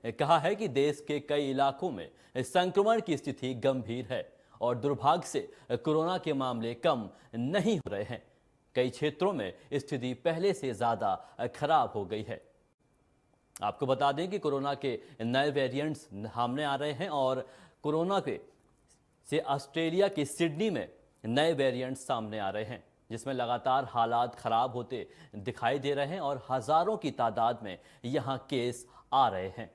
कहा है कि देश के कई इलाकों में संक्रमण की स्थिति गंभीर है और दुर्भाग्य से कोरोना के मामले कम नहीं हो रहे हैं। कई क्षेत्रों में स्थिति पहले से ज़्यादा खराब हो गई है। आपको बता दें कि कोरोना के नए वेरिएंट्स सामने आ रहे हैं और कोरोना से ऑस्ट्रेलिया के सिडनी में नए वेरिएंट्स सामने आ रहे हैं, जिसमें लगातार हालात खराब होते दिखाई दे रहे हैं और हजारों की तादाद में यहां केस आ रहे हैं।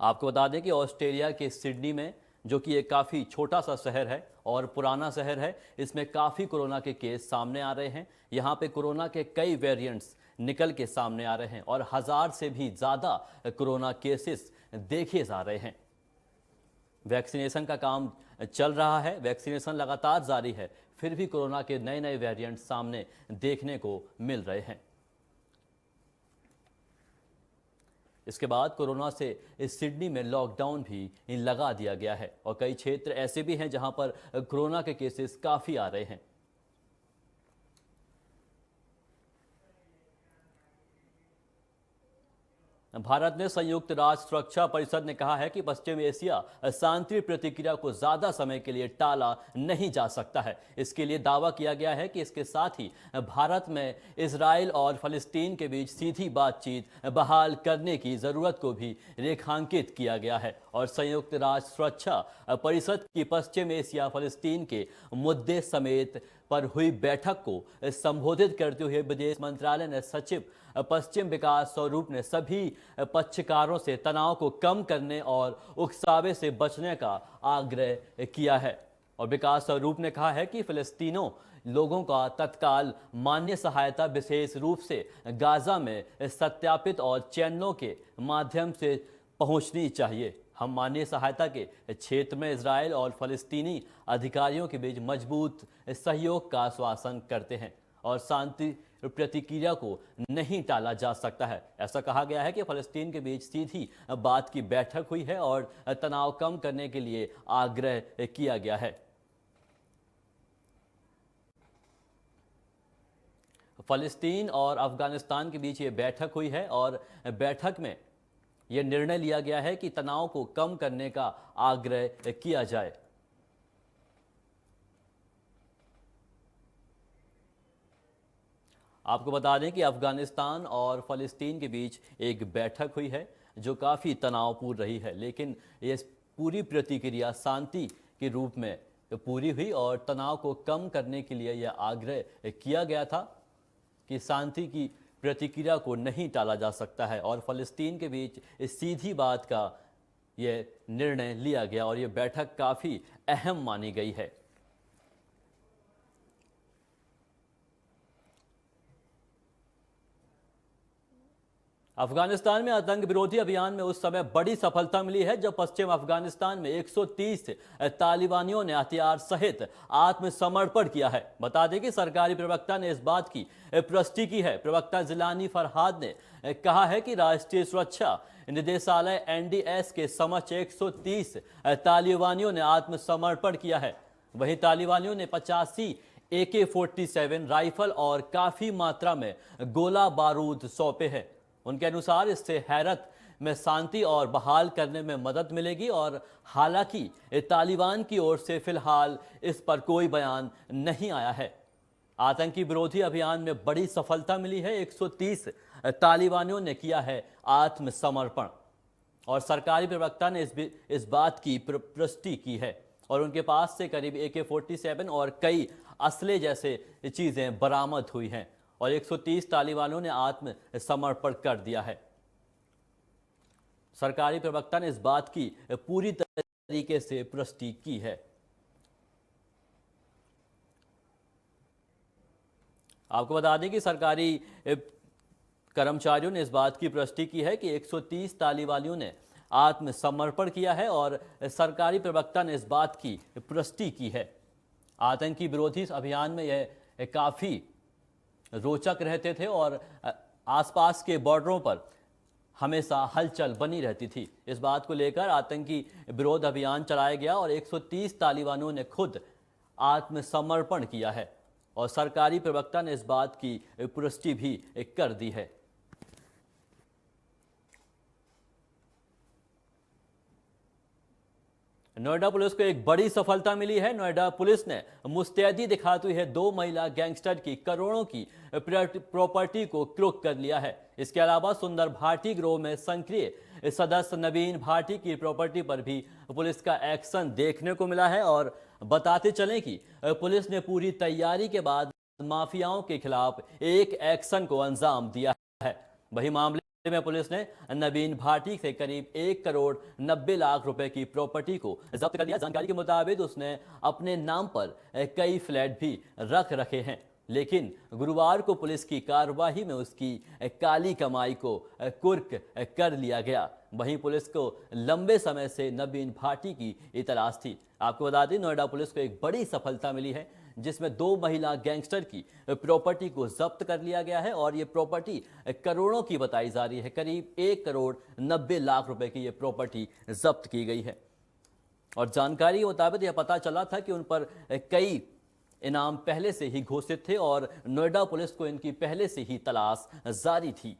आपको बता दें कि ऑस्ट्रेलिया के सिडनी में, जो कि एक काफ़ी छोटा सा शहर है और पुराना शहर है, इसमें काफ़ी कोरोना के केस सामने आ रहे हैं। यहाँ पे कोरोना के कई वेरिएंट्स निकल के सामने आ रहे हैं और 1000 से भी ज़्यादा कोरोना केसेस देखे जा रहे हैं। वैक्सीनेशन का काम चल रहा है, वैक्सीनेशन लगातार जारी है, फिर भी कोरोना के नए नए वेरिएंट्स सामने देखने को मिल रहे हैं। इसके बाद कोरोना से इस सिडनी में लॉकडाउन भी लगा दिया गया है और कई क्षेत्र ऐसे भी हैं जहां पर कोरोना के केसेस काफ़ी आ रहे हैं। भारत ने संयुक्त राष्ट्र सुरक्षा परिषद ने कहा है कि पश्चिम एशिया शांति प्रतिक्रिया को ज्यादा समय के लिए टाला नहीं जा सकता है। इसके लिए दावा किया गया है कि इसके साथ ही भारत में इजराइल और फलस्तीन के बीच सीधी बातचीत बहाल करने की जरूरत को भी रेखांकित किया गया है और संयुक्त राष्ट्र सुरक्षा परिषद की पश्चिम एशिया फलस्तीन के मुद्दे समेत पर हुई बैठक को संबोधित करते हुए विदेश मंत्रालय ने सचिव पश्चिम विकास स्वरूप ने सभी पक्षकारों से तनाव को कम करने और उकसावे से बचने का आग्रह किया है। और विकास स्वरूप ने कहा है कि फिलिस्तीनों लोगों का तत्काल मान्य सहायता विशेष रूप से गाजा में सत्यापित और चैनलों के माध्यम से पहुंचनी चाहिए। हम मानवीय सहायता के क्षेत्र में इजराइल और फलस्तीनी अधिकारियों के बीच मजबूत सहयोग का आश्वासन करते हैं और शांति प्रतिक्रिया को नहीं टाला जा सकता है। ऐसा कहा गया है कि फलस्तीन के बीच सीधी बात की बैठक हुई है और तनाव कम करने के लिए आग्रह किया गया है। फलस्तीन और अफगानिस्तान के बीच ये बैठक हुई है और बैठक में यह निर्णय लिया गया है कि तनाव को कम करने का आग्रह किया जाए। आपको बता दें कि अफगानिस्तान और फलस्तीन के बीच एक बैठक हुई है जो काफ़ी तनावपूर्ण रही है, लेकिन ये पूरी प्रतिक्रिया शांति के रूप में पूरी हुई और तनाव को कम करने के लिए यह आग्रह किया गया था कि शांति की प्रतिक्रिया को नहीं टाला जा सकता है और फलस्तीन के बीच इस सीधी बात का यह निर्णय लिया गया और यह बैठक काफ़ी अहम मानी गई है। अफगानिस्तान में आतंक विरोधी अभियान में उस समय बड़ी सफलता मिली है जब पश्चिम अफगानिस्तान में 130 तालिबानियों ने हथियार सहित आत्मसमर्पण किया है। बता दें कि सरकारी प्रवक्ता ने इस बात की पुष्टि की है। प्रवक्ता जिलानी फरहाद ने कहा है कि राष्ट्रीय सुरक्षा निदेशालय NDS के समक्ष 130 तालिबानियों ने आत्मसमर्पण किया है। वहीं तालिबानियों ने 85 AK-47 राइफल और काफी मात्रा में गोला बारूद सौंपे हैं। उनके अनुसार इससे हैरत में शांति और बहाल करने में मदद मिलेगी और हालांकि तालिबान की ओर से फिलहाल इस पर कोई बयान नहीं आया है। आतंकी विरोधी अभियान में बड़ी सफलता मिली है। 130 तालिबानियों ने किया है आत्मसमर्पण और सरकारी प्रवक्ता ने इस बात की पुष्टि की है और उनके पास से करीब AK-47 और कई असले जैसे चीज़ें बरामद हुई हैं और 130 तालिबानों ने आत्मसमर्पण कर दिया है। सरकारी प्रवक्ता ने इस बात की पूरी तरीके से पुष्टि की है। आपको बता दें कि सरकारी कर्मचारियों ने इस बात की पुष्टि की है कि 130 तालिबानियों ने आत्मसमर्पण किया है और सरकारी प्रवक्ता ने इस बात की पुष्टि की है। आतंकी विरोधी अभियान में यह काफ़ी रोचक रहते थे और आसपास के बॉर्डरों पर हमेशा हलचल बनी रहती थी। इस बात को लेकर आतंकी विरोध अभियान चलाया गया और 130 तालिबानों ने खुद आत्मसमर्पण किया है और सरकारी प्रवक्ता ने इस बात की पुष्टि भी कर दी है। नोएडा पुलिस को एक बड़ी सफलता मिली है। नोएडा पुलिस ने मुस्तैदी दिखाते हुए 2 महिला गैंगस्टर की करोड़ों की प्रॉपर्टी को क्लोक कर लिया है। इसके अलावा सुंदर भाटी गिरोह में सक्रिय सदस्य नवीन भाटी की प्रॉपर्टी पर भी पुलिस का एक्शन देखने को मिला है। और बताते चलें कि पुलिस ने पूरी तैयारी के बाद माफियाओं के खिलाफ एक एक्शन को अंजाम दिया है। वही मामले में पुलिस ने नवीन भाटी से करीब 1 करोड़ 90 लाख रुपए की प्रॉपर्टी को जब्त कर लिया। जानकारी के मुताबिक उसने अपने नाम पर कई फ्लैट भी रख रखे हैं, लेकिन गुरुवार को पुलिस की कार्रवाई में उसकी काली कमाई को कुर्क कर लिया गया। वहीं पुलिस को लंबे समय से नवीन भाटी की तलाश थी। आपको बता दें, नोएडा पुलिस को एक बड़ी सफलता मिली है, जिसमें 2 महिला गैंगस्टर की प्रॉपर्टी को जब्त कर लिया गया है और ये प्रॉपर्टी करोड़ों की बताई जा रही है। करीब 1 करोड़ 90 लाख रुपए की ये प्रॉपर्टी जब्त की गई है। और जानकारी के मुताबिक यह पता चला था कि उन पर कई इनाम पहले से ही घोषित थे और नोएडा पुलिस को इनकी पहले से ही तलाश जारी थी।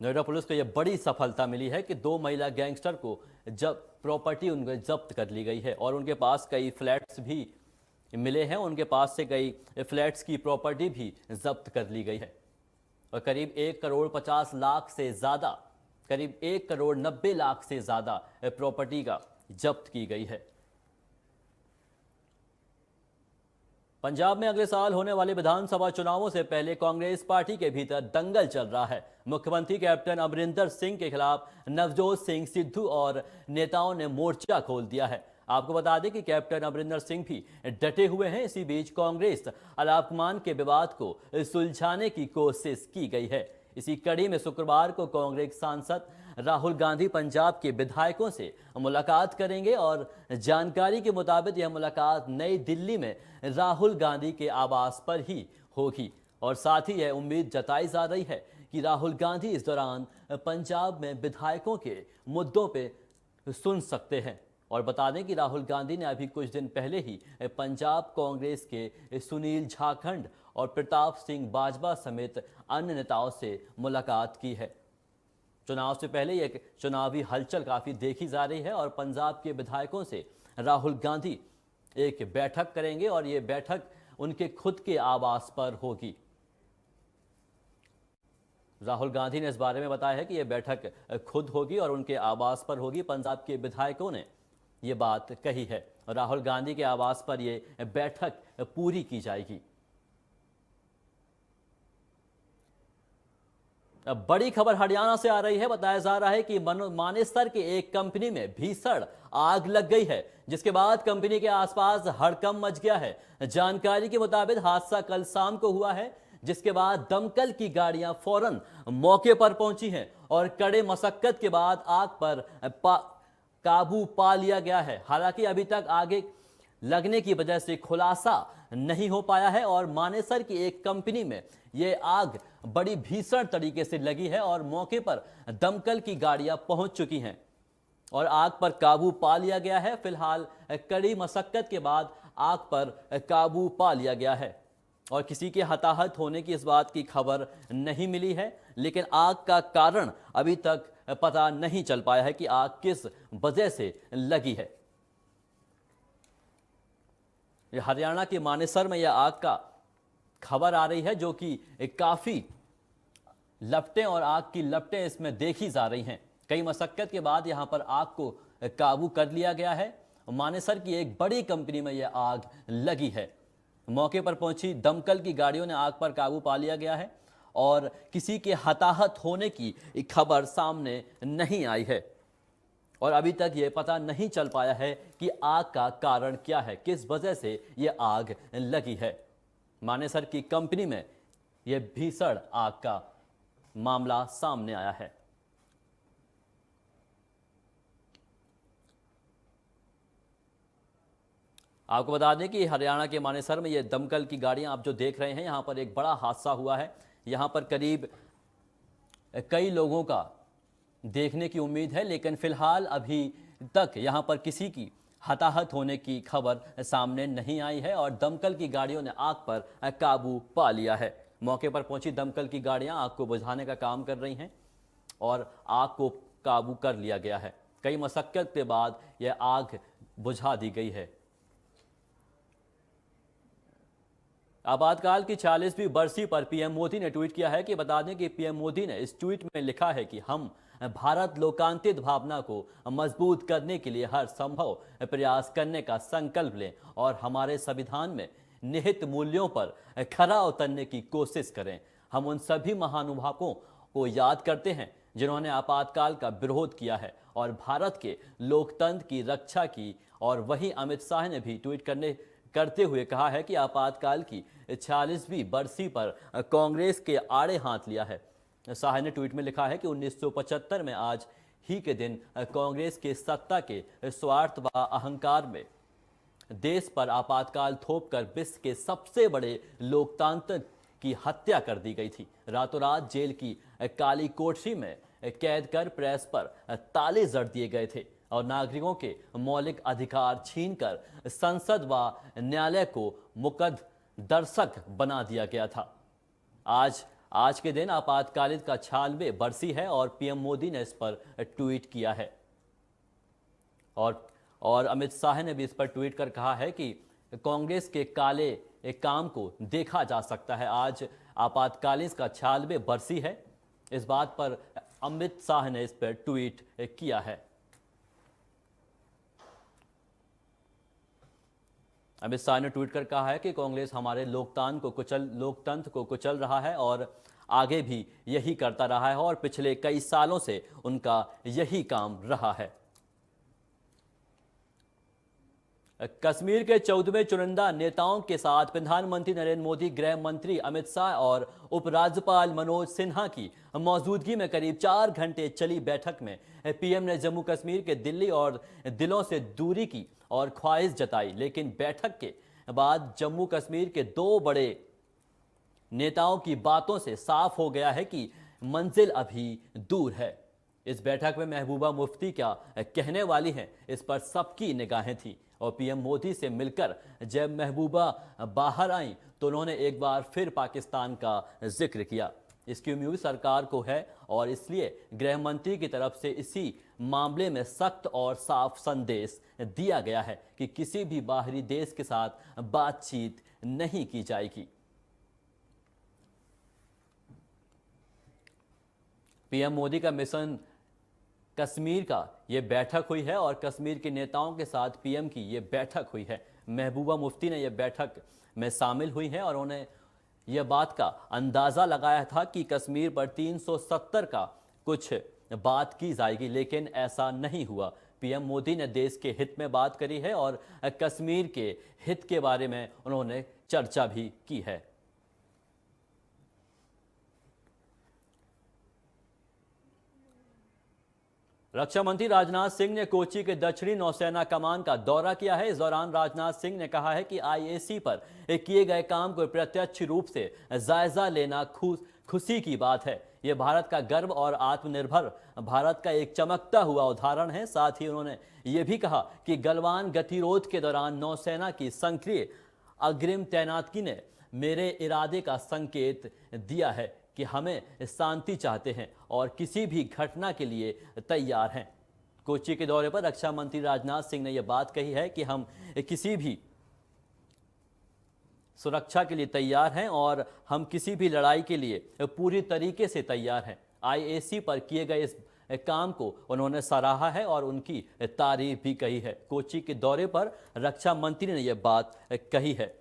नोएडा पुलिस को यह बड़ी सफलता मिली है कि 2 महिला गैंगस्टर को जब प्रॉपर्टी उनके जब्त कर ली गई है और उनके पास कई फ्लैट्स भी मिले हैं। उनके पास से कई फ्लैट्स की प्रॉपर्टी भी जब्त कर ली गई है और करीब 1 करोड़ 50 लाख से ज़्यादा, करीब 1 करोड़ 90 लाख से ज़्यादा प्रॉपर्टी का जब्त की गई है। पंजाब में अगले साल होने वाले विधानसभा चुनावों से पहले कांग्रेस पार्टी के भीतर दंगल चल रहा है। मुख्यमंत्री कैप्टन अमरिंदर सिंह के खिलाफ नवजोत सिंह सिद्धू और नेताओं ने मोर्चा खोल दिया है। आपको बता दें कि कैप्टन अमरिंदर सिंह भी डटे हुए हैं। इसी बीच कांग्रेस अलाकमान के विवाद को सुलझाने की कोशिश की गई है। इसी कड़ी में शुक्रवार को कांग्रेस सांसद राहुल गांधी पंजाब के विधायकों से मुलाकात करेंगे और जानकारी के मुताबिक यह मुलाकात नई दिल्ली में राहुल गांधी के आवास पर ही होगी और साथ ही यह उम्मीद जताई जा रही है कि राहुल गांधी इस दौरान पंजाब में विधायकों के मुद्दों पे सुन सकते हैं। और बता दें कि राहुल गांधी ने अभी कुछ दिन पहले ही पंजाब कांग्रेस के सुनील झाखंड और प्रताप सिंह बाजवा समेत अन्य नेताओं से मुलाकात की है। चुनाव से पहले एक चुनावी हलचल काफ़ी देखी जा रही है और पंजाब के विधायकों से राहुल गांधी एक बैठक करेंगे और ये बैठक उनके खुद के आवास पर होगी। राहुल गांधी ने इस बारे में बताया है कि यह बैठक खुद होगी और उनके आवास पर होगी। पंजाब के विधायकों ने ये बात कही है और राहुल गांधी के आवास पर यह बैठक पूरी की जाएगी। अब बड़ी खबर हरियाणा से आ रही है। बताया जा रहा है कि मानेसर के एक कंपनी में भीषण आग लग गई है, जिसके बाद कंपनी के आसपास हड़कंप मच गया है। जानकारी के मुताबिक हादसा कल शाम को हुआ है, जिसके बाद दमकल की गाड़ियां फौरन मौके पर पहुंची हैं और कड़े मशक्कत के बाद आग पर काबू पा लिया गया है। हालांकि अभी तक आगे लगने की वजह से खुलासा नहीं हो पाया है और मानेसर की एक कंपनी में यह आग बड़ी भीषण तरीके से लगी है और मौके पर दमकल की गाड़ियां पहुंच चुकी हैं और आग पर काबू पा लिया गया है। फिलहाल कड़ी मशक्कत के बाद आग पर काबू पा लिया गया है और किसी के हताहत होने की इस बात की खबर नहीं मिली है, लेकिन आग का कारण अभी तक पता नहीं चल पाया है कि आग किस वजह से लगी है। हरियाणा के मानेसर में यह आग का खबर आ रही है, जो कि काफ़ी लपटें और आग की लपटें इसमें देखी जा रही हैं। कई मशक्कत के बाद यहां पर आग को काबू कर लिया गया है। मानेसर की एक बड़ी कंपनी में यह आग लगी है। मौके पर पहुंची दमकल की गाड़ियों ने आग पर काबू पा लिया गया है और किसी के हताहत होने की खबर सामने नहीं आई है और अभी तक ये पता नहीं चल पाया है कि आग का कारण क्या है, किस वजह से ये आग लगी है। मानेसर की कंपनी में यह भीषण आग का मामला सामने आया है। आपको बता दें कि हरियाणा के मानेसर में ये दमकल की गाड़ियां आप जो देख रहे हैं, यहां पर एक बड़ा हादसा हुआ है। यहां पर करीब कई लोगों का देखने की उम्मीद है, लेकिन फिलहाल अभी तक यहां पर किसी की हताहत होने की खबर सामने नहीं आई है और दमकल की गाड़ियों ने आग पर काबू पा लिया है। मौके पर पहुंची दमकल की गाड़ियां आग को बुझाने का काम कर रही हैं और आग को काबू कर लिया गया है। कई मशक्कत के बाद यह आग बुझा दी गई है। आपातकाल की 40वीं बरसी पर पीएम मोदी ने ट्वीट किया है कि बता दें कि पीएम मोदी ने इस ट्वीट में लिखा है कि हम भारत लोकांतित भावना को मजबूत करने के लिए हर संभव प्रयास करने का संकल्प लें और हमारे संविधान में निहित मूल्यों पर खरा उतरने की कोशिश करें। हम उन सभी महानुभावों को याद करते हैं जिन्होंने आपातकाल का विरोध किया है और भारत के लोकतंत्र की रक्षा की। और वहीं अमित शाह ने भी ट्वीट करते हुए कहा है कि आपातकाल की 46वीं बरसी पर कांग्रेस के आड़े हाथ लिया है। शाह ने ट्वीट में लिखा है कि 1975 में आज ही के दिन कांग्रेस के सत्ता के स्वार्थ व अहंकार में देश पर आपातकाल थोपकर विश्व के सबसे बड़े लोकतंत्र की हत्या कर दी गई थी। रातों रात जेल की काली कोठरी में कैद कर प्रेस पर ताले जड़ दिए गए थे और नागरिकों के मौलिक अधिकार छीनकर संसद व न्यायालय को मुकद्दर्शक बना दिया गया था। आज के दिन आपातकालीन का 46वें बरसी है और पीएम मोदी ने इस पर ट्वीट किया है और अमित शाह ने भी इस पर ट्वीट कर कहा है कि कांग्रेस के काले काम को देखा जा सकता है। आज आपातकालीन का 46वें बरसी है। इस बात पर अमित शाह ने इस पर ट्वीट किया है। अमित शाह ने ट्वीट कर कहा है कि कांग्रेस हमारे लोकतंत्र को कुचल रहा है और आगे भी यही करता रहा है और पिछले कई सालों से उनका यही काम रहा है। कश्मीर के 14वें चुनिंदा नेताओं के साथ प्रधानमंत्री नरेंद्र मोदी, गृह मंत्री अमित शाह और उपराज्यपाल मनोज सिन्हा की मौजूदगी में करीब 4 घंटे चली बैठक में पीएम ने जम्मू कश्मीर के दिल्ली और दिलों से दूरी की और ख्वाहिश जताई। लेकिन बैठक के बाद जम्मू कश्मीर के 2 बड़े नेताओं की बातों से साफ हो गया है कि मंजिल अभी दूर है। इस बैठक में महबूबा मुफ्ती क्या कहने वाली हैं, इस पर सबकी निगाहें थी और पीएम मोदी से मिलकर जब महबूबा बाहर आईं तो उन्होंने एक बार फिर पाकिस्तान का जिक्र किया। इसकी उम्मीद सरकार को है और इसलिए गृह मंत्री की तरफ से इसी मामले में सख्त और साफ संदेश दिया गया है कि किसी भी बाहरी देश के साथ बातचीत नहीं की जाएगी। पीएम मोदी का मिशन कश्मीर का ये बैठक हुई है और कश्मीर के नेताओं के साथ पीएम की ये बैठक हुई है। महबूबा मुफ्ती ने ये बैठक में शामिल हुई हैं और उन्हें यह बात का अंदाज़ा लगाया था कि कश्मीर पर 370 का कुछ बात की जाएगी, लेकिन ऐसा नहीं हुआ। पीएम मोदी ने देश के हित में बात करी है और कश्मीर के हित के बारे में उन्होंने चर्चा भी की है। रक्षा मंत्री राजनाथ सिंह ने कोच्चि के दक्षिणी नौसेना कमान का दौरा किया है। इस दौरान राजनाथ सिंह ने कहा है कि आईएसी पर किए गए काम को प्रत्यक्ष रूप से जायजा लेना खुशी की बात है। यह भारत का गर्व और आत्मनिर्भर भारत का एक चमकता हुआ उदाहरण है। साथ ही उन्होंने ये भी कहा कि गलवान गतिरोध के दौरान नौसेना की सक्रिय अग्रिम तैनाती ने मेरे इरादे का संकेत दिया है कि हमें शांति चाहते हैं और किसी भी घटना के लिए तैयार हैं। कोच्चि के दौरे पर रक्षा मंत्री राजनाथ सिंह ने यह बात कही है कि हम किसी भी सुरक्षा के लिए तैयार हैं और हम किसी भी लड़ाई के लिए पूरी तरीके से तैयार हैं। आईएसी पर किए गए इस काम को उन्होंने सराहा है और उनकी तारीफ भी कही है। कोच्चि के दौरे पर रक्षा मंत्री ने यह बात कही है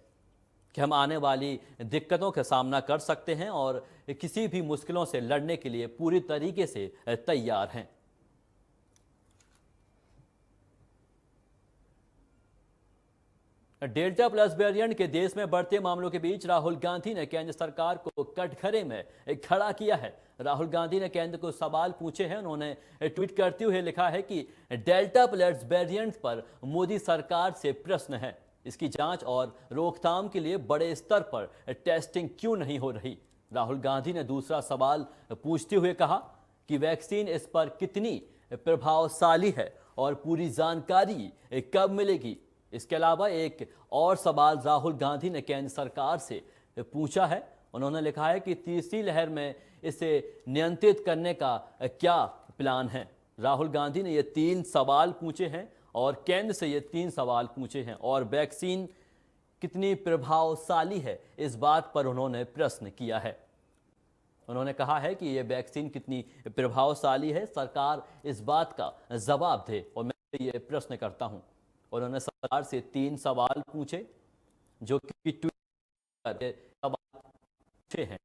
कि हम आने वाली दिक्कतों का सामना कर सकते हैं और किसी भी मुश्किलों से लड़ने के लिए पूरी तरीके से तैयार हैं। डेल्टा प्लस वेरिएंट के देश में बढ़ते मामलों के बीच राहुल गांधी ने केंद्र सरकार को कटघरे में खड़ा किया है। राहुल गांधी ने केंद्र को सवाल पूछे हैं। उन्होंने ट्वीट करते हुए लिखा है कि डेल्टा प्लस वेरिएंट पर मोदी सरकार से प्रश्न है, इसकी जांच और रोकथाम के लिए बड़े स्तर पर टेस्टिंग क्यों नहीं हो रही। राहुल गांधी ने दूसरा सवाल पूछते हुए कहा कि वैक्सीन इस पर कितनी प्रभावशाली है और पूरी जानकारी कब मिलेगी? इसके अलावा एक और सवाल राहुल गांधी ने केंद्र सरकार से पूछा है। उन्होंने लिखा है कि तीसरी लहर में इसे नियंत्रित करने का क्या प्लान है। राहुल गांधी ने ये 3 सवाल पूछे हैं और केंद्र से ये 3 सवाल पूछे हैं और वैक्सीन कितनी प्रभावशाली है, इस बात पर उन्होंने प्रश्न किया है। उन्होंने कहा है कि ये वैक्सीन कितनी प्रभावशाली है, सरकार इस बात का जवाब दे और मैं ये प्रश्न करता हूं। उन्होंने सरकार से 3 सवाल पूछे जो कि ट्वीट पर सवाल पूछे हैं।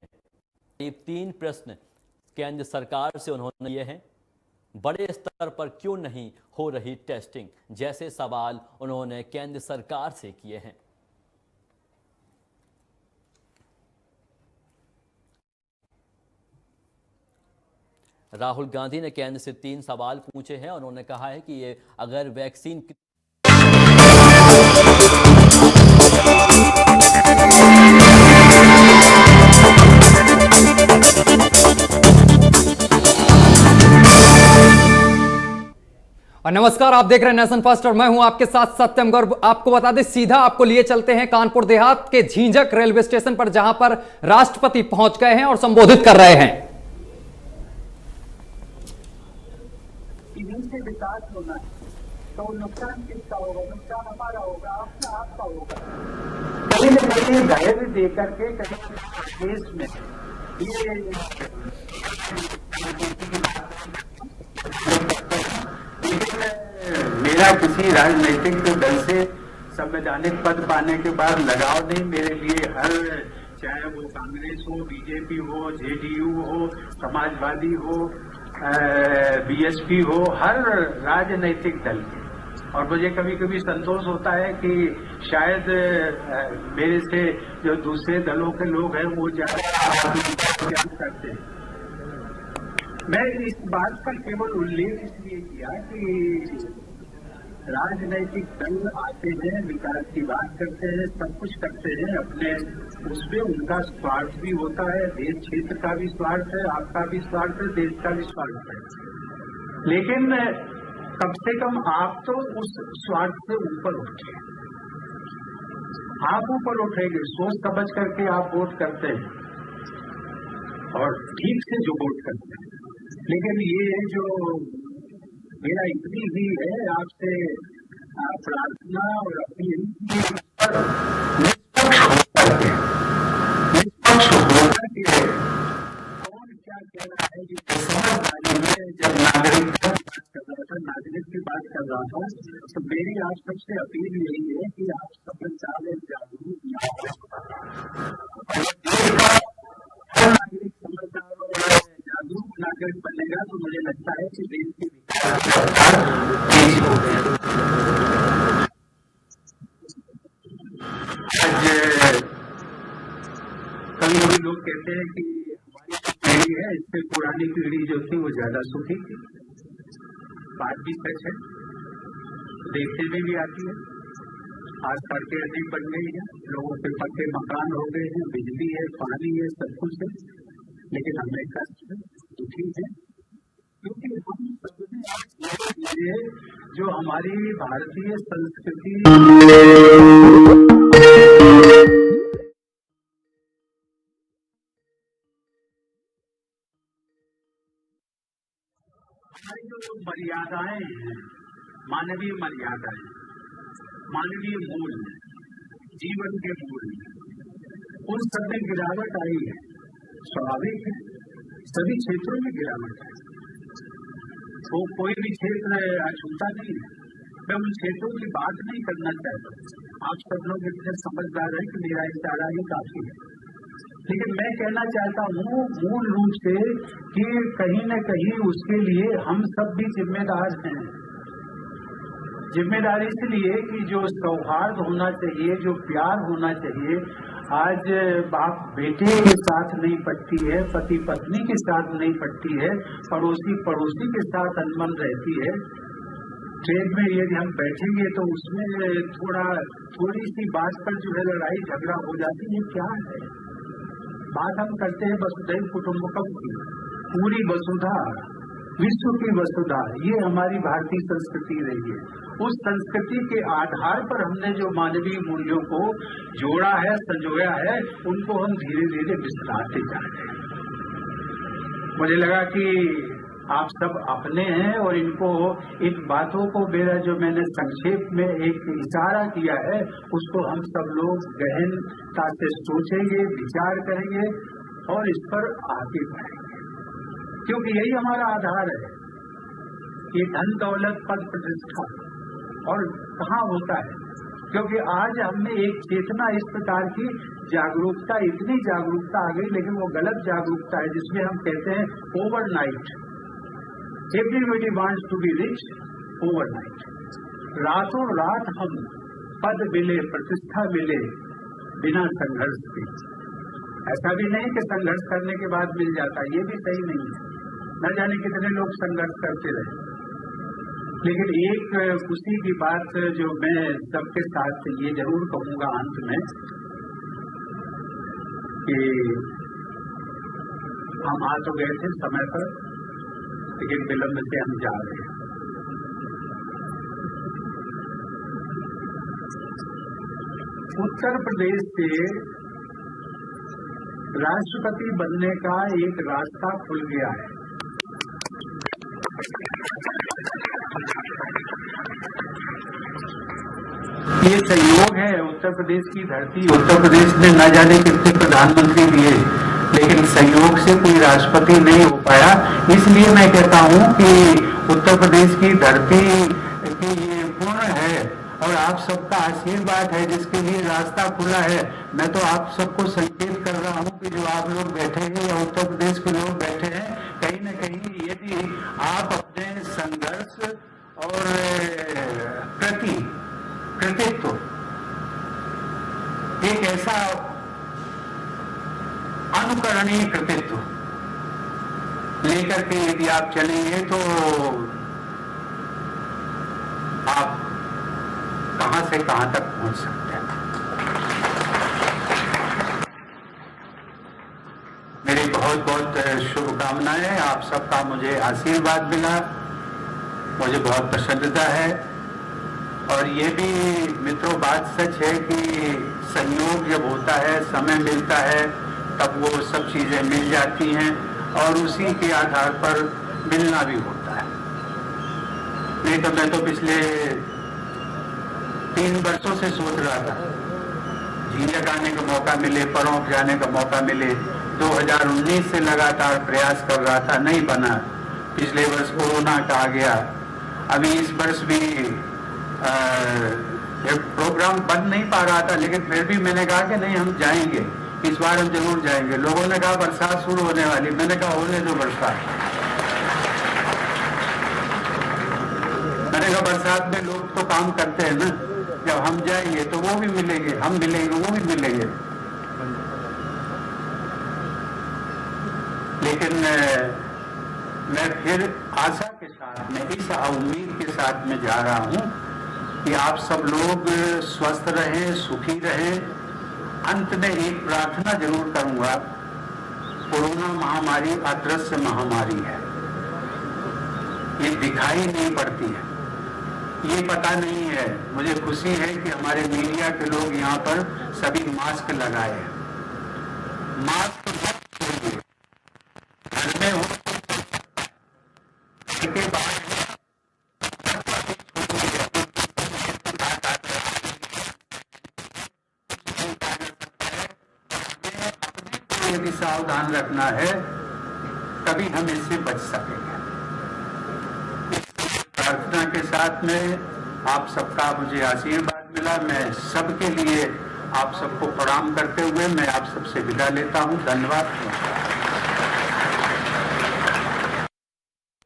ये 3 प्रश्न केंद्र सरकार से उन्होंने ये हैं। बड़े स्तर पर क्यों नहीं हो रही टेस्टिंग, जैसे सवाल उन्होंने केंद्र सरकार से किए हैं। राहुल गांधी ने केंद्र से 3 सवाल पूछे हैं। उन्होंने कहा है कि ये अगर वैक्सीन और नमस्कार, आप देख रहे हैं नेशन फर्स्ट और मैं हूं आपके साथ सत्यम गौर। आपको बता दें, सीधा आपको लिए चलते हैं कानपुर देहात के झींझक रेलवे स्टेशन पर, जहां पर राष्ट्रपति पहुंच गए हैं और संबोधित कर रहे हैं। इन्हीं से विकास होना है, तो नुकसान किसका होगा? नुकसान हमारा होगा, अपना आपका होगा। कहीं न कहीं धैर्य दे करके कहीं देश में ये मेरा किसी राजनीतिक दल से संवैधानिक पद पाने के बाद लगाव नहीं। मेरे लिए हर, चाहे वो कांग्रेस हो, बीजेपी हो, जेडीयू हो, समाजवादी हो, बीएसपी हो, हर राजनीतिक दल के। और मुझे कभी कभी संतोष होता है कि शायद मेरे से जो दूसरे दलों के लोग हैं वो ज्यादा करते हैं। मैं इस बात का केवल उल्लेख इसलिए किया कि राजनीतिक दल आते हैं, विकास की बात करते हैं, सब कुछ करते हैं अपने, उसमें उनका स्वार्थ भी होता है, देश क्षेत्र का भी स्वार्थ है, आपका भी स्वार्थ है, देश का भी स्वार्थ है। लेकिन कम से कम आप तो उस स्वार्थ से ऊपर उठे। आप ऊपर उठेंगे, सोच समझ करके आप वोट करते हैं और ठीक से जो वोट करते हैं। लेकिन ये जो मेरा इतनी ही है आपसे प्रार्थना और अपील, निष्पक्ष होकर के कौन क्या कह रहा है ये समझदारी में, जब नागरिक की बात कर रहा था, तो मेरी आप सबसे अपील यही है कि आप समझदार और जागरूक नागरिक, समझदार और जागरूक नागरिक बनेगा तो मुझे लगता है कि देश के तेज हो गया। आज कभी कभी लोग कहते हैं कि हमारी पीढ़ी है, इससे पुरानी पीढ़ी जो थी वो ज्यादा सुखी थी। बात भी सच है, देखने में भी आती है। आज सड़कें अधिक बन गई हैं, लोगों के पक्के मकान हो गए हैं, बिजली है, पानी है, सब कुछ है। लेकिन हमें कष्ट है, दुखी है, क्योंकि हम सबने जो हमारी भारतीय संस्कृति, हमारी जो मर्यादाएं हैं, मानवीय मर्यादाएं, मानवीय मूल्य, जीवन के मूल्य, उन सब में गिरावट आई है। स्वाभाविक है, सभी क्षेत्रों में गिरावट है, तो कोई भी क्षेत्र अछूता नहीं है। मैं उन क्षेत्रों की बात नहीं करना चाहता, आप सब लोग इतने समझदार हैं कि मेरा इशारा ही काफी है। लेकिन मैं कहना चाहता हूँ मूल रूप से कि कहीं न कहीं उसके लिए हम सब भी जिम्मेदार हैं। जिम्मेदार इसलिए कि जो सौहार्द होना चाहिए, जो प्यार होना चाहिए, आज बाप बेटे के साथ नहीं पटती है, पति पत्नी के साथ नहीं पटती है, पड़ोसी पड़ोसी के साथ अनबन रहती है। ट्रेन में यदि हम बैठेंगे तो उसमें थोड़ी सी बात पर जो है लड़ाई झगड़ा हो जाती है। क्या है बात? हम करते हैं वसुधैव कुटुंबकम की, पूरी वसुधा विश्व की वसुधा, ये हमारी भारतीय संस्कृति रही है। उस संस्कृति के आधार पर हमने जो मानवीय मूल्यों को जोड़ा है, संजोया है, उनको हम धीरे धीरे विस्तारते जा रहे हैं। मुझे लगा कि आप सब अपने हैं और इनको, इन बातों को, मेरा जो मैंने संक्षेप में एक इशारा किया है, उसको हम सब लोग गहनता से सोचेंगे, विचार करेंगे और इस पर आगे बढ़ेंगे, क्योंकि यही हमारा आधार है। ये धन दौलत पद प्रतिष्ठा और कहाँ होता है, क्योंकि आज हमने एक चेतना, इस प्रकार की जागरूकता, इतनी जागरूकता आ गई, लेकिन वो गलत जागरूकता है जिसमें हम कहते हैं overnight, everybody wants to be rich overnight. रातों रात हम पद मिले, प्रतिष्ठा मिले, बिना संघर्ष के। ऐसा भी नहीं कि संघर्ष करने के बाद मिल जाता, ये भी सही नहीं है। न जाने कितने लोग संघर्ष करते रहे। लेकिन एक खुशी की बात जो मैं सबके साथ ये जरूर कहूंगा अंत में, कि हम आ तो गए थे समय पर, लेकिन विलंब से हम जा रहे हैं। उत्तर प्रदेश से राष्ट्रपति बनने का एक रास्ता खुल गया है। ये सहयोग है उत्तर प्रदेश की धरती। उत्तर प्रदेश में न जाने कितने प्रधानमंत्री दिए, लेकिन सहयोग से कोई राष्ट्रपति नहीं हो पाया। इसलिए मैं कहता हूं कि उत्तर प्रदेश की धरती की ये पूर्ण है और आप सबका आशीर्वाद है जिसके लिए रास्ता खुला है। मैं तो आप सबको संकेत कर रहा हूं कि जो आप लोग बैठे हैं या उत्तर प्रदेश के लोग बैठे हैं, कहीं न कहीं यदि आप अपने संघर्ष और कृतित्व, एक ऐसा अनुकरणीय कृतित्व लेकर के यदि आप चलेंगे तो आप कहां से कहां तक पहुंच सकते हैं। मेरी बहुत बहुत शुभकामनाएं। आप सबका मुझे आशीर्वाद मिला, मुझे बहुत प्रसन्नता है। और ये भी मित्रों बात सच है कि संयोग जब होता है, समय मिलता है, तब वो सब चीजें मिल जाती हैं और उसी के आधार पर मिलना भी होता है। नहीं तो मैं तो पिछले 3 वर्षों से सोच रहा था, झींझक आने का मौका मिले, परौंठ जाने का मौका मिले। 2019 से लगातार प्रयास कर रहा था, नहीं बना। पिछले वर्ष कोरोना का आ गया। अभी इस वर्ष भी प्रोग्राम बन नहीं पा रहा था, लेकिन फिर भी मैंने कहा कि नहीं, हम जाएंगे, इस बार हम जरूर जाएंगे। लोगों ने कहा बरसात शुरू होने वाली, मैंने कहा होने दो बरसात। मैंने कहा बरसात में लोग तो काम करते हैं ना, जब हम जाएंगे तो वो भी मिलेंगे, हम मिलेंगे, वो भी मिलेंगे। लेकिन मैं फिर आशा के साथ में, इस उम्मीद के साथ में जा रहा हूं कि आप सब लोग स्वस्थ रहें, सुखी रहें। अंत में एक प्रार्थना जरूर करूंगा। कोरोना महामारी अदृश्य महामारी है, ये दिखाई नहीं पड़ती है, ये पता नहीं है। मुझे खुशी है कि हमारे मीडिया के लोग यहाँ पर सभी मास्क लगाए हैं। मास्क मत छोड़िए, घर में हो के बाद यदि सावधान रखना है तभी हम इससे बच सकेंगे। प्रार्थना के साथ में आप सबका मुझे आशीर्वाद मिला। मैं सबके लिए आप सबको प्रणाम करते हुए मैं आप सबसे विदा लेता हूं। धन्यवाद।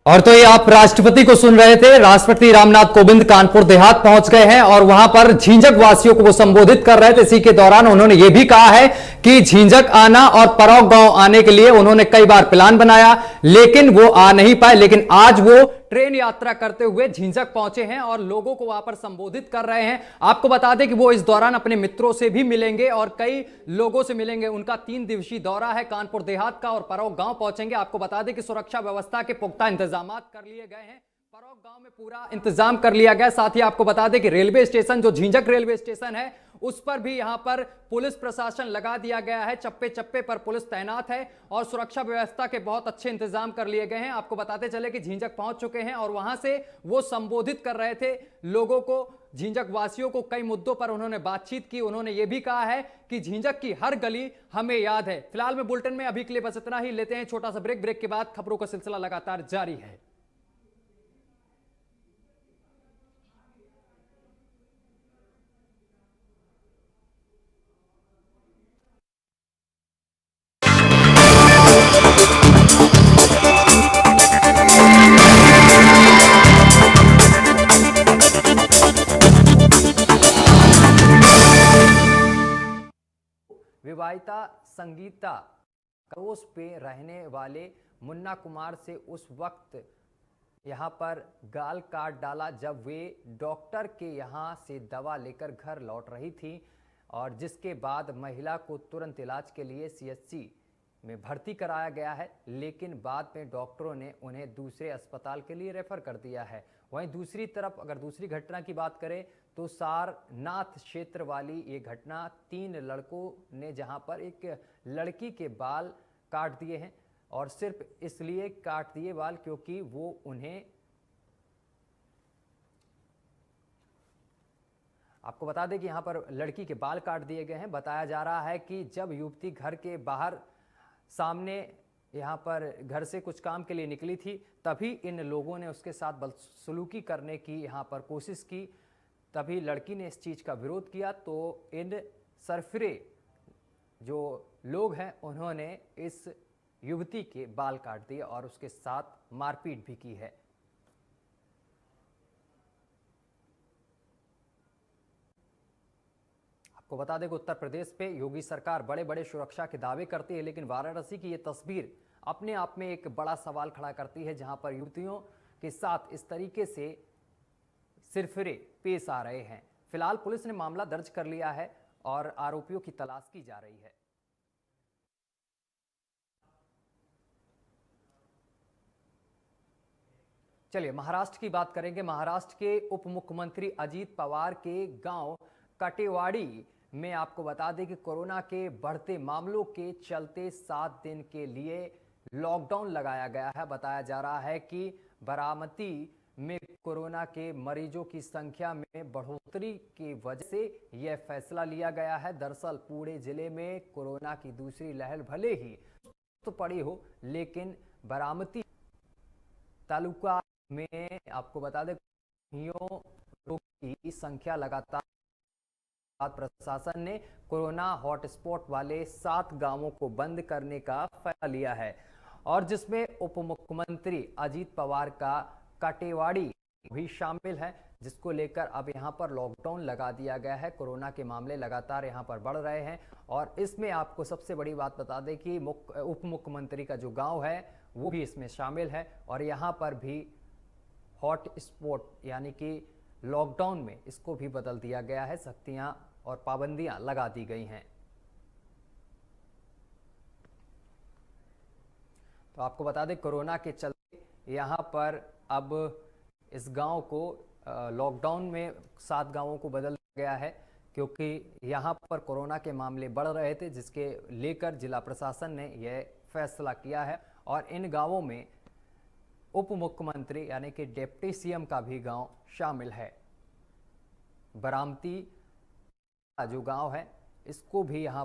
और तो ये आप राष्ट्रपति को सुन रहे थे। राष्ट्रपति रामनाथ कोविंद कानपुर देहात पहुंच गए हैं और वहां पर झींझक वासियों को वो संबोधित कर रहे थे। इसी के दौरान उन्होंने ये भी कहा है कि झींझक आना और परौख गांव आने के लिए उन्होंने कई बार प्लान बनाया, लेकिन वो आ नहीं पाए। लेकिन आज वो ट्रेन यात्रा करते हुए झिंझक पहुंचे हैं और लोगों को वहां पर संबोधित कर रहे हैं। आपको बता दें कि वो इस दौरान अपने मित्रों से भी मिलेंगे और कई लोगों से मिलेंगे। उनका 3 दिवसीय दौरा है, कानपुर देहात का, और परौक गांव पहुंचेंगे। आपको बता दें कि सुरक्षा व्यवस्था के पुख्ता इंतजाम कर लिए गए हैं। परौक गांव में पूरा इंतजाम कर लिया गया। साथ ही आपको बता दें कि रेलवे स्टेशन, जो झिंझक रेलवे स्टेशन है, उस पर भी यहां पर पुलिस प्रशासन लगा दिया गया है। चप्पे चप्पे पर पुलिस तैनात है और सुरक्षा व्यवस्था के बहुत अच्छे इंतजाम कर लिए गए हैं। आपको बताते चले कि झिंझक पहुंच चुके हैं और वहां से वो संबोधित कर रहे थे लोगों को, झिंझक वासियों को। कई मुद्दों पर उन्होंने बातचीत की। उन्होंने ये भी कहा है कि झिंझक की हर गली हमें याद है। फिलहाल में बुलेटिन में अभी के लिए बस इतना ही। लेते हैं छोटा सा ब्रेक। ब्रेक के बाद खबरों का सिलसिला लगातार जारी है। विवाहिता संगीता करोस पे रहने वाले मुन्ना कुमार से उस वक्त यहां पर गाल काट डाला जब वे डॉक्टर के यहां से दवा लेकर घर लौट रही थी, और जिसके बाद महिला को तुरंत इलाज के लिए सीएचसी में भर्ती कराया गया है, लेकिन बाद में डॉक्टरों ने उन्हें दूसरे अस्पताल के लिए रेफर कर दिया है। वहीं दूसरी तरफ अगर दूसरी घटना की बात करें तो सारनाथ क्षेत्र वाली ये घटना, 3 लड़कों ने जहां पर एक लड़की के बाल काट दिए हैं, और सिर्फ इसलिए काट दिए बाल क्योंकि वो उन्हें, आपको बता दें कि यहां पर लड़की के बाल काट दिए गए हैं। बताया जा रहा है कि जब युवती घर के बाहर सामने यहाँ पर घर से कुछ काम के लिए निकली थी, तभी इन लोगों ने उसके साथ बदसलूकी करने की यहाँ पर कोशिश की। तभी लड़की ने इस चीज़ का विरोध किया, तो इन सरफिरे जो लोग हैं उन्होंने इस युवती के बाल काट दिए और उसके साथ मारपीट भी की है। आपको बता दें कि उत्तर प्रदेश पे योगी सरकार बड़े बड़े सुरक्षा के दावे करती है, लेकिन वाराणसी की ये तस्वीर अपने आप में एक बड़ा सवाल खड़ा करती है, जहां पर युवतियों के साथ इस तरीके से सिरफिरे पेश आ रहे हैं। फिलहाल पुलिस ने मामला दर्ज कर लिया है और आरोपियों की तलाश की जा रही है। चलिए महाराष्ट्र की बात करेंगे। महाराष्ट्र के उप मुख्यमंत्री अजीत पवार के गांव कटेवाड़ी में आपको बता दें कि कोरोना के बढ़ते मामलों के चलते 7 दिन के लिए लॉकडाउन लगाया गया है। बताया जा रहा है कि बारामती में कोरोना के मरीजों की संख्या में बढ़ोतरी की वजह से यह फैसला लिया गया है। दरअसल पूरे जिले में कोरोना की दूसरी लहर भले ही तो पड़ी हो, लेकिन बारामती तालुका में आपको बता दें रोगियों की संख्या लगातार, प्रशासन ने कोरोना हॉटस्पॉट वाले 7 गांवों को बंद करने का फैसला लिया है, और जिसमें उप मुख्यमंत्री अजीत पवार का कटेवाड़ी भी शामिल है, जिसको लेकर अब यहां पर लॉकडाउन लगा दिया गया है। कोरोना के मामले लगातार यहां पर बढ़ रहे हैं, और इसमें आपको सबसे बड़ी बात बता दें कि उप मुख्यमंत्री का जो गांव है वो भी इसमें शामिल है, और यहां पर भी हॉट स्पॉट यानी कि लॉकडाउन में इसको भी बदल दिया गया है। सख्तियां और पाबंदियां लगा दी गई हैं। तो आपको बता दें कोरोना के चलते यहां पर अब इस गांव को लॉकडाउन में 7 गांवों को बदल दिया गया है, क्योंकि यहां पर कोरोना के मामले बढ़ रहे थे, जिसके लेकर जिला प्रशासन ने यह फैसला किया है। और इन गांवों में उप मुख्यमंत्री यानी कि डिप्टी सीएम का भी गांव शामिल है। बारामती जो गांव है इसको भी यहां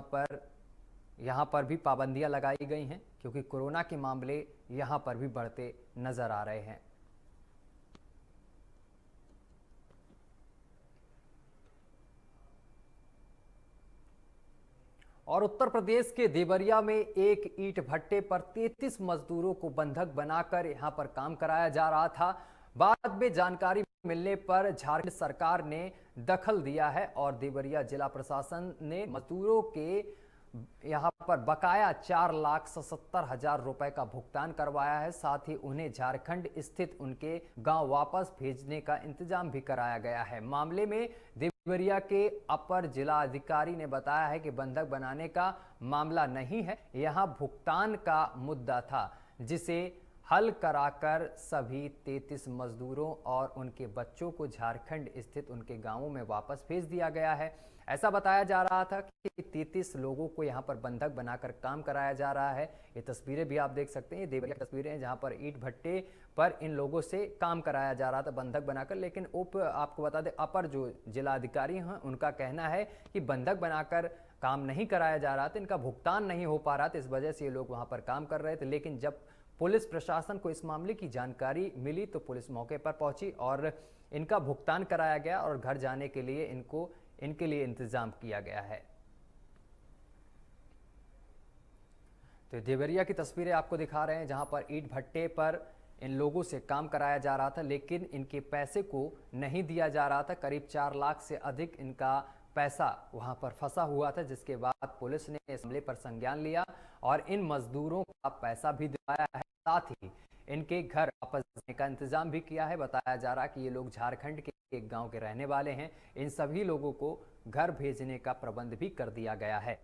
पर भी पाबंदियां लगाई गई हैं, क्योंकि कोरोना के मामले यहां पर भी बढ़ते नजर आ रहे हैं। और उत्तर प्रदेश के देवरिया में एक ईंट भट्टे पर 33 मजदूरों को बंधक बनाकर यहां पर काम कराया जा रहा था। बाद में जानकारी मिलने पर झारखंड सरकार ने दखल दिया है और देवरिया जिला प्रशासन ने मजदूरों के यहाँ पर बकाया 4,77,000 रुपए का भुगतान करवाया है। साथ ही उन्हें झारखंड स्थित उनके गांव वापस भेजने का इंतजाम भी कराया गया है। मामले में देवरिया के अपर जिला अधिकारी ने बताया है कि बंधक बनाने का मामला नहीं है, यहाँ भुगतान का मुद्दा था, जिसे हल कराकर सभी 33 मजदूरों और उनके बच्चों को झारखंड स्थित उनके गांवों में वापस भेज दिया गया है। ऐसा बताया जा रहा था कि 33 लोगों को यहां पर बंधक बनाकर काम कराया जा रहा है। ये तस्वीरें भी आप देख सकते हैं, ये देवरिया की तस्वीरें हैं जहां पर ईंट भट्टे पर इन लोगों से काम कराया जा रहा था बंधक बनाकर। लेकिन आपको बता दें, अपर जो जिला अधिकारी हैं उनका कहना है कि बंधक बनाकर काम नहीं कराया जा रहा था, इनका भुगतान नहीं हो पा रहा था, इस वजह से ये लोग वहां पर काम कर रहे थे। लेकिन जब पुलिस प्रशासन को इस मामले की जानकारी मिली तो पुलिस मौके पर पहुंची और इनका भुगतान कराया गया और घर जाने के लिए इनके लिए इंतजाम किया गया है। तो देवरिया की तस्वीरें आपको दिखा रहे हैं जहां पर ईंट भट्टे पर इन लोगों से काम कराया जा रहा था, लेकिन इनके पैसे को नहीं दिया जा रहा था। करीब 4 लाख से अधिक इनका पैसा वहां पर फंसा हुआ था, जिसके बाद पुलिस ने इस मामले पर संज्ञान लिया और इन मजदूरों का पैसा भी दिलाया है। साथ ही इनके घर वापस जाने का इंतजाम भी किया है। बताया जा रहा है कि ये लोग झारखंड के एक गांव के रहने वाले हैं। इन सभी लोगों को घर भेजने का प्रबंध भी कर दिया गया है।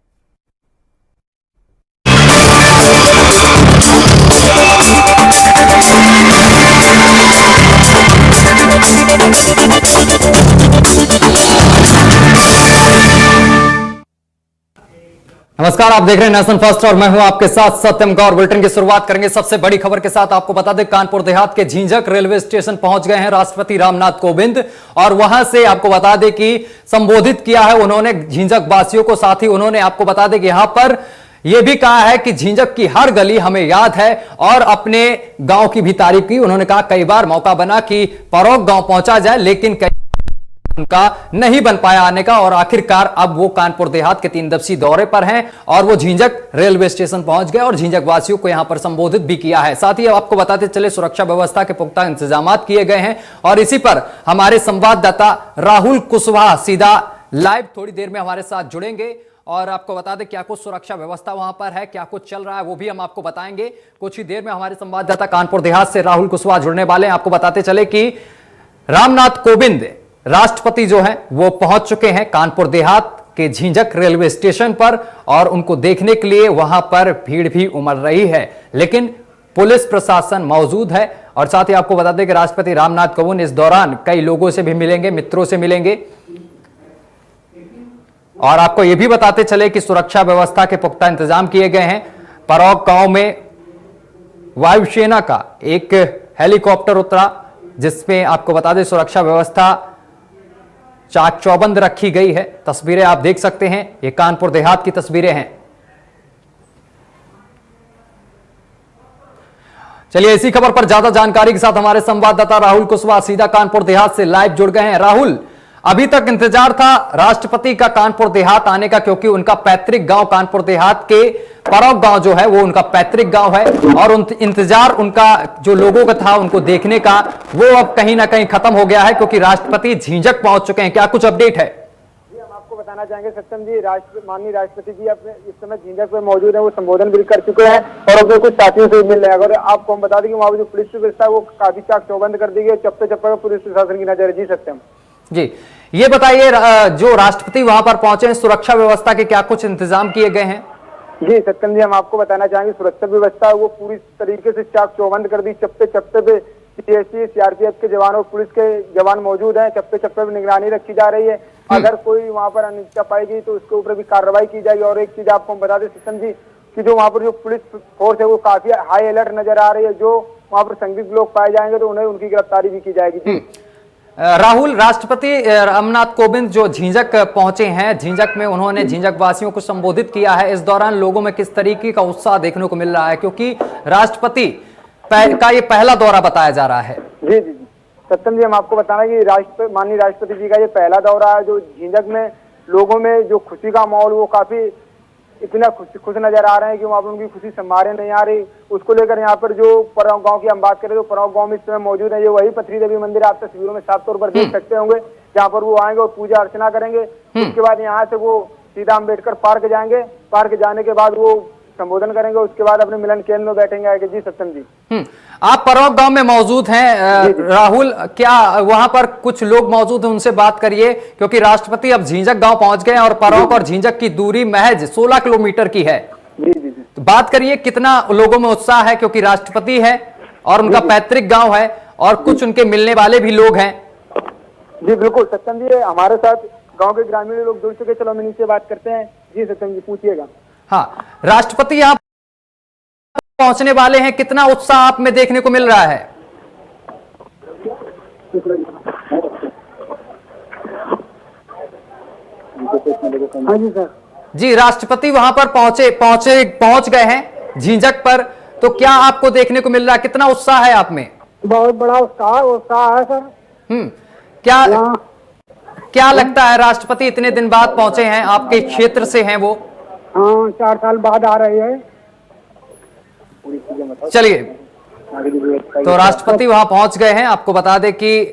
नमस्कार, आप देख रहे हैं नेशन फर्स्ट और मैं हूं आपके साथ सत्यम गौर। बुलेटिन की शुरुआत करेंगे सबसे बड़ी खबर के साथ। आपको बता दें, कानपुर देहात के झींझक रेलवे स्टेशन पहुंच गए हैं राष्ट्रपति रामनाथ कोविंद और वहां से आपको बता दें कि संबोधित किया है उन्होंने झींझक वासियों को। साथ ही उन्होंने आपको बता दें कि यहां पर यह भी कहा है कि झींझक की हर गली हमें याद है और अपने गांव की भी तारीफ की। उन्होंने कहा कई बार मौका बना कि परौक गांव पहुंचा जाए, लेकिन उनका नहीं बन पाया आने का और आखिरकार अब वो कानपुर देहात के 3 दिवसीय दौरे पर हैं और वो झींझक रेलवे स्टेशन पहुंच गए और झींझक वासियों को यहां पर संबोधित भी किया है। साथ ही आपको बताते चले, सुरक्षा व्यवस्था के पुख्ता इंतजाम किए गए हैं और इसी पर हमारे संवाददाता राहुल कुशवाहा सीधा लाइव थोड़ी देर में हमारे साथ जुड़ेंगे और आपको बता दें क्या कुछ सुरक्षा व्यवस्था वहां पर है, क्या कुछ चल रहा है, वो भी हम आपको बताएंगे। कुछ ही देर में हमारे संवाददाता कानपुर देहात से राहुल कुशवाहा जुड़ने वाले हैं। आपको बताते चले कि रामनाथ कोविंद राष्ट्रपति जो हैं वो पहुंच चुके हैं कानपुर देहात के झींझक रेलवे स्टेशन पर और उनको देखने के लिए वहां पर भीड़ भी उमड़ रही है, लेकिन पुलिस प्रशासन मौजूद है। और साथ ही आपको बता दें कि राष्ट्रपति रामनाथ कोविंद इस दौरान कई लोगों से भी मिलेंगे, मित्रों से मिलेंगे और आपको यह भी बताते चले कि सुरक्षा व्यवस्था के पुख्ता इंतजाम किए गए हैं। परौक गांव में वायुसेना का एक हेलीकॉप्टर उतरा, जिसमें आपको बता दें सुरक्षा व्यवस्था चाक चौबंद रखी गई है। तस्वीरें आप देख सकते हैं, ये कानपुर देहात की तस्वीरें हैं। चलिए इसी खबर पर ज्यादा जानकारी के साथ हमारे संवाददाता राहुल कुशवाहा सीधा कानपुर देहात से लाइव जुड़ गए हैं। राहुल, अभी तक इंतजार था राष्ट्रपति का कानपुर देहात आने का, क्योंकि उनका पैतृक गांव कानपुर देहात के परौक गांव जो है वो उनका पैतृक गांव है और इंतजार उनका जो लोगों का था उनको देखने का वो अब कहीं ना कहीं खत्म हो गया है, क्योंकि राष्ट्रपति झींझक पहुंच चुके हैं। क्या कुछ अपडेट है? जी, हम आपको बताना चाहेंगे सत्यम जी, माननीय राष्ट्रपति जी अपने इस समय झींझक पे मौजूद है, वो संबोधन भी कर चुके हैं और अपने कुछ साथियों से मिल रहे हैं। अगर आपको हम बता दें कि वहाँ जो पुलिस व्यवस्था है वो काफी चाक चौबंद कर दी गई, चप्पे चप्पे पुलिस प्रशासन की नजर है। जी सत्यम जी, ये बताइए जो राष्ट्रपति वहां पर पहुंचे हैं, सुरक्षा व्यवस्था के क्या कुछ इंतजाम किए गए हैं? जी सत्यम जी, हम आपको बताना चाहेंगे सुरक्षा व्यवस्था वो पूरी तरीके से चाक चौबंद कर दी। चप्पे चप्पे पे सीएससी, सीआरपीएफ के जवान और पुलिस के जवान मौजूद हैं। चप्पे चप्पे पे निगरानी रखी जा रही है। अगर कोई वहाँ पर अनिच्छा पाएगी तो उसके ऊपर भी कार्रवाई की जाएगी। और एक चीज आपको हम बता दें सत्यम जी कि जो वहाँ पर जो पुलिस फोर्स है वो काफी हाई अलर्ट नजर आ रही है। जो वहाँ पर संदिग्ध लोग पाए जाएंगे तो उन्हें उनकी गिरफ्तारी भी की जाएगी। राहुल, राष्ट्रपति रामनाथ कोविंद जो झींझक पहुंचे हैं, झींझक में उन्होंने झींझक वासियों को संबोधित किया है। इस दौरान लोगों में किस तरीके का उत्साह देखने को मिल रहा है, क्योंकि राष्ट्रपति का ये पहला दौरा बताया जा रहा है? जी जी सत्यम जी, हम आपको बताना कि माननीय राष्ट्रपति जी का ये पहला दौरा है। जो झींझक में लोगों में जो खुशी का माहौल वो काफी इतना खुश नजर आ रहे हैं कि वहाँ पर उनकी खुशी संभारे नहीं आ रही। उसको लेकर यहाँ पर जो परौक गांव की हम बात करें तो परौक गांव में इस समय मौजूद है। ये वही पथरी देवी मंदिर आप तस्वीरों में साफ तौर पर देख सकते होंगे, जहाँ पर वो आएंगे और पूजा अर्चना करेंगे। उसके बाद यहाँ से वो सीधा अम्बेडकर पार्क जाएंगे। पार्क जाने के बाद वो संबोधन करेंगे, उसके बाद अपने मिलन केंद्र में बैठेंगे आगे। जी सत्यम जी। आप परौक गांव में मौजूद हैं राहुल, क्या वहां पर कुछ लोग मौजूद हैं, उनसे बात करिए, क्योंकि राष्ट्रपति अब झींझक गांव पहुंच गए हैं और परौक और झींझक की दूरी महज 16 किलोमीटर की है। जी जी जी। तो बात करिए कितना लोगों में उत्साह है, क्योंकि राष्ट्रपति है और उनका पैतृक गांव है और कुछ उनके मिलने वाले भी लोग हैं। जी बिल्कुल सत्यम जी, हमारे साथ गांव के ग्रामीण लोग जुड़ चुके। चलो हम इनसे बात करते हैं। जी सत्यम जी, पूछिएगा। हाँ, राष्ट्रपति यहाँ पहुंचने वाले हैं, कितना उत्साह आप में देखने को मिल रहा है? हाँ जी सर। जी, राष्ट्रपति वहां पर पहुंच गए हैं झींझक पर, तो क्या आपको देखने को मिल रहा है, कितना उत्साह है आप में? बहुत बड़ा उत्साह है सर। क्या क्या लगता है, राष्ट्रपति इतने दिन बाद पहुंचे हैं, आपके क्षेत्र से हैं वो? हाँ, 4 साल बाद आ रहे हैं। चलिए, तो राष्ट्रपति वहां पहुंच गए हैं। आपको बता दें कि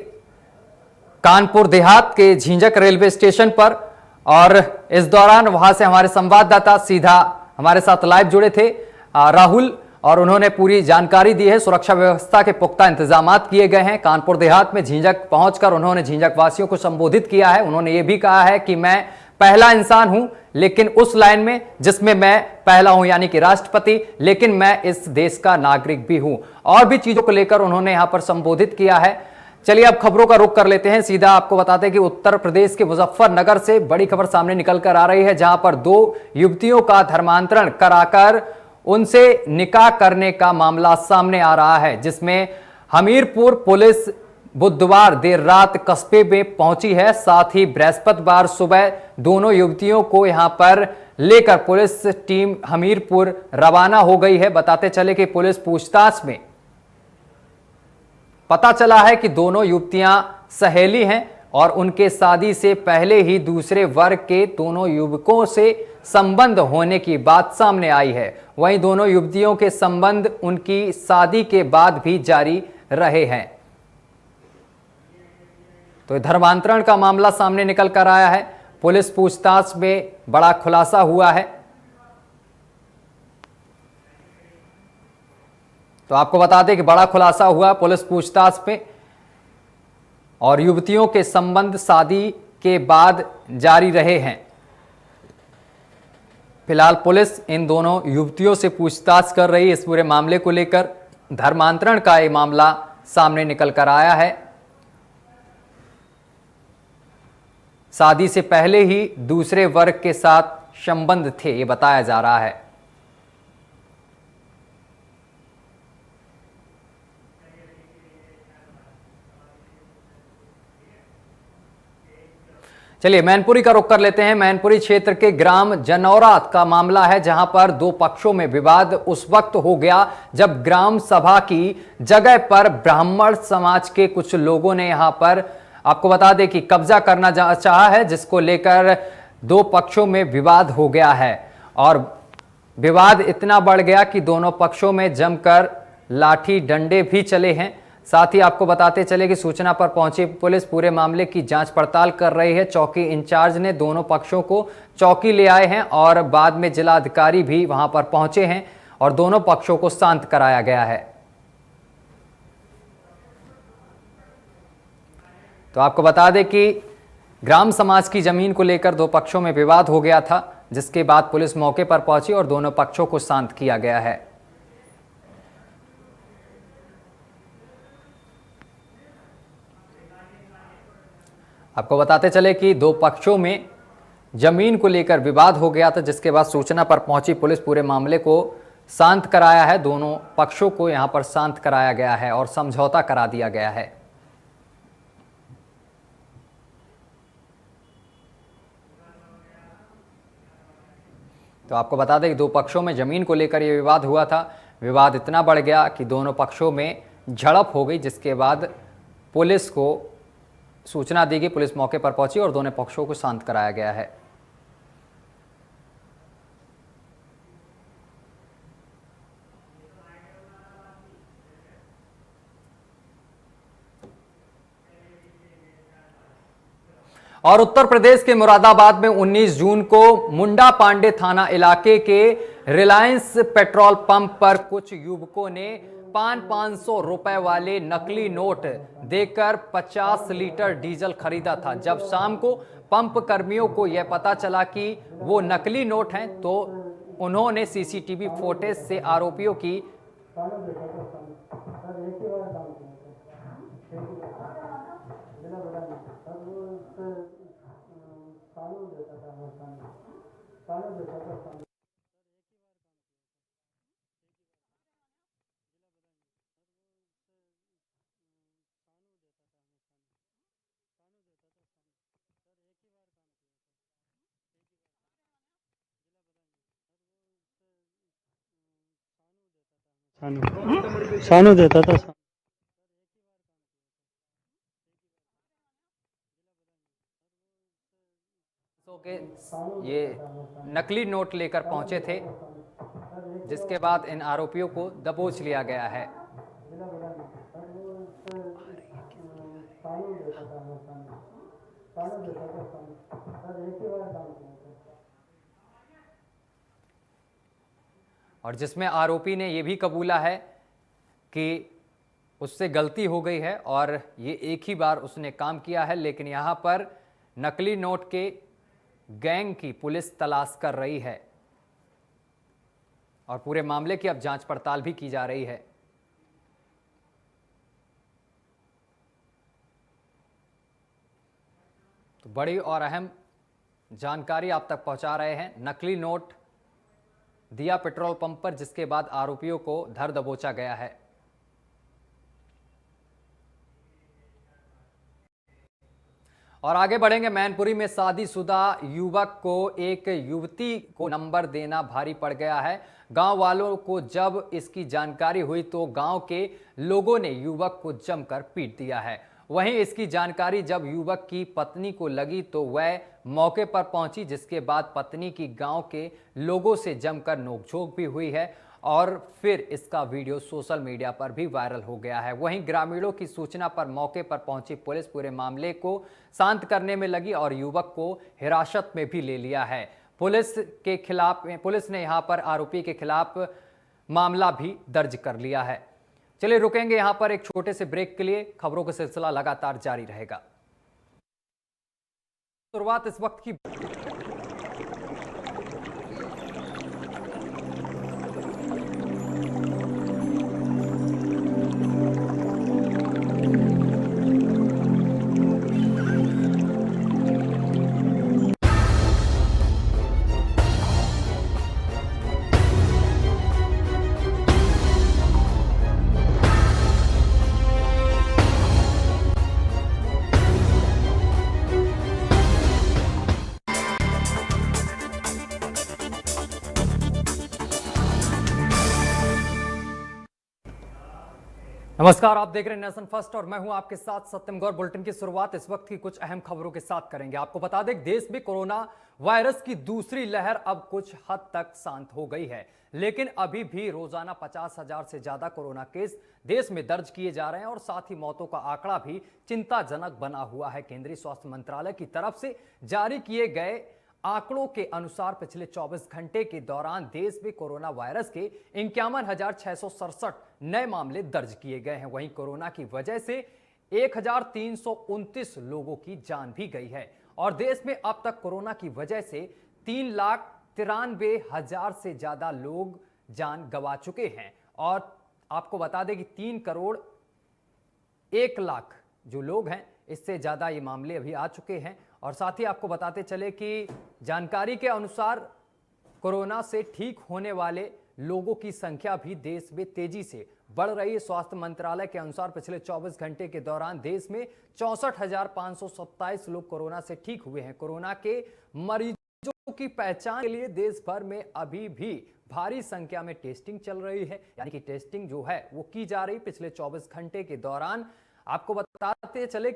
कानपुर देहात के झींझक रेलवे स्टेशन पर, और इस दौरान वहां से हमारे संवाददाता सीधा हमारे साथ लाइव जुड़े थे राहुल, और उन्होंने पूरी जानकारी दी है। सुरक्षा व्यवस्था के पुख्ता इंतजामात किए गए हैं। कानपुर देहात में झींझक पहुंचकर उन्होंने झींझक वासियों को संबोधित किया है। उन्होंने ये भी कहा है कि मैं पहला इंसान हूं, लेकिन उस लाइन में जिसमें मैं पहला हूं, यानी कि राष्ट्रपति, लेकिन मैं इस देश का नागरिक भी हूं। और भी चीजों को लेकर उन्होंने यहां पर संबोधित किया है। चलिए अब खबरों का रुख कर लेते हैं। सीधा आपको बताते हैं कि उत्तर प्रदेश के मुजफ्फरनगर से बड़ी खबर सामने निकल कर आ रही है, जहां पर 2 युवतियों का धर्मांतरण कराकर उनसे निकाह करने का मामला सामने आ रहा है, जिसमें हमीरपुर पुलिस बुधवार देर रात कस्बे में पहुंची है। साथ ही बृहस्पतिवार सुबह दोनों युवतियों को यहां पर लेकर पुलिस टीम हमीरपुर रवाना हो गई है। बताते चले कि पुलिस पूछताछ में पता चला है कि दोनों युवतियां सहेली हैं और उनके शादी से पहले ही दूसरे वर्ग के दोनों युवकों से संबंध होने की बात सामने आई है। वहीं दोनों युवतियों के संबंध उनकी शादी के बाद भी जारी रहे हैं। तो धर्मांतरण का मामला सामने निकल कर आया है। पुलिस पूछताछ में बड़ा खुलासा हुआ है। तो आपको बता दें कि बड़ा खुलासा हुआ पुलिस पूछताछ में, और युवतियों के संबंध शादी के बाद जारी रहे हैं। फिलहाल पुलिस इन दोनों युवतियों से पूछताछ कर रही है इस पूरे मामले को लेकर। धर्मांतरण का ये मामला सामने निकल कर आया है। शादी से पहले ही दूसरे वर्ग के साथ संबंध थे, ये बताया जा रहा है। चलिए मैनपुरी का रुख कर लेते हैं। मैनपुरी क्षेत्र के ग्राम जनौरा का मामला है, जहां पर 2 पक्षों में विवाद उस वक्त हो गया जब ग्राम सभा की जगह पर ब्राह्मण समाज के कुछ लोगों ने यहां पर, आपको बता दें कि कब्जा करना चाहा है, जिसको लेकर 2 पक्षों में विवाद हो गया है। और विवाद इतना बढ़ गया कि दोनों पक्षों में जमकर लाठी डंडे भी चले हैं। साथ ही आपको बताते चले कि सूचना पर पहुंची पुलिस पूरे मामले की जांच पड़ताल कर रही है। चौकी इंचार्ज ने दोनों पक्षों को चौकी ले आए हैं और बाद में जिला अधिकारी भी वहां पर पहुंचे हैं और दोनों पक्षों को शांत कराया गया है। तो आपको बता दें कि ग्राम समाज की जमीन को लेकर 2 पक्षों में विवाद हो गया था, जिसके बाद पुलिस मौके पर पहुंची और दोनों पक्षों को शांत किया गया है। आपको बताते चले कि 2 पक्षों में जमीन को लेकर विवाद हो गया था, जिसके बाद सूचना पर पहुंची पुलिस पूरे मामले को शांत कराया है। दोनों पक्षों को यहां पर शांत कराया गया है और समझौता करा दिया गया है। तो आपको बता दें कि 2 पक्षों में जमीन को लेकर यह विवाद हुआ था। विवाद इतना बढ़ गया कि दोनों पक्षों में झड़प हो गई, जिसके बाद पुलिस को सूचना दी गई। पुलिस मौके पर पहुंची और दोनों पक्षों को शांत कराया गया है। और उत्तर प्रदेश के मुरादाबाद में 19 जून को मुंडा पांडे थाना इलाके के रिलायंस पेट्रोल पंप पर कुछ युवकों ने 500 रुपए वाले नकली नोट देकर 50 लीटर डीजल खरीदा था। जब शाम को पंप कर्मियों को यह पता चला कि वो नकली नोट हैं तो उन्होंने सीसीटीवी फुटेज से आरोपियों की सानू देता था। के ये नकली नोट लेकर पहुंचे थे, जिसके बाद इन आरोपियों को दबोच लिया गया है। और जिसमें आरोपी ने यह भी कबूला है कि उससे गलती हो गई है और ये एक ही बार उसने काम किया है, लेकिन यहां पर नकली नोट के गैंग की पुलिस तलाश कर रही है और पूरे मामले की अब जांच पड़ताल भी की जा रही है। तो बड़ी और अहम जानकारी आप तक पहुंचा रहे हैं। नकली नोट दिया पेट्रोल पंप पर, जिसके बाद आरोपियों को धर दबोचा गया है। और आगे बढ़ेंगे। मैनपुरी में शादीशुदा युवक को एक युवती को नंबर देना भारी पड़ गया है। गांव वालों को जब इसकी जानकारी हुई तो गांव के लोगों ने युवक को जमकर पीट दिया है। वहीं इसकी जानकारी जब युवक की पत्नी को लगी तो वह मौके पर पहुंची, जिसके बाद पत्नी की गांव के लोगों से जमकर नोकझोंक भी हुई है और फिर इसका वीडियो सोशल मीडिया पर भी वायरल हो गया है। वहीं ग्रामीणों की सूचना पर मौके पर पहुंची पुलिस पूरे मामले को शांत करने में लगी और युवक को हिरासत में भी ले लिया है। पुलिस ने यहां पर आरोपी के खिलाफ मामला भी दर्ज कर लिया है। चलिए रुकेंगे यहां पर एक छोटे से ब्रेक के लिए। खबरों का सिलसिला लगातार जारी रहेगा। शुरुआत इस वक्त की नमस्कार, आप देख रहे हैं नेशन फर्स्ट और मैं हूं आपके साथ सत्यम गौर। बुलेटिन की शुरुआत इस वक्त की कुछ अहम खबरों के साथ करेंगे। आपको बता दें, देश में कोरोना वायरस की दूसरी लहर अब कुछ हद तक शांत हो गई है, लेकिन अभी भी रोजाना 50,000 से ज्यादा कोरोना केस देश में दर्ज किए जा रहे हैं और साथ ही मौतों का आंकड़ा भी चिंताजनक बना हुआ है। केंद्रीय स्वास्थ्य मंत्रालय की तरफ से जारी किए गए आंकड़ों के अनुसार पिछले 24 घंटे के दौरान देश में कोरोना वायरस के 51,667 नए मामले दर्ज किए गए हैं। वहीं कोरोना की वजह से 1,329 लोगों की जान भी गई है और देश में अब तक कोरोना की वजह से 3,93,000 से ज्यादा लोग जान गंवा चुके हैं। और आपको बता दें कि 3 करोड़ 1 लाख जो लोग हैं, इससे ज्यादा ये मामले अभी आ चुके हैं। और साथ ही आपको बताते चले कि जानकारी के अनुसार कोरोना से ठीक होने वाले लोगों की संख्या भी देश में तेजी से बढ़ रही है। स्वास्थ्य मंत्रालय के अनुसार पिछले 24 घंटे के दौरान देश में 64,527 लोग कोरोना से ठीक हुए हैं। कोरोना के मरीजों की पहचान के लिए देश भर में अभी भी भारी संख्या में टेस्टिंग चल रही है, यानी कि टेस्टिंग जो है वो की जा रही। पिछले 24 घंटे के दौरान आपको बताते चले कि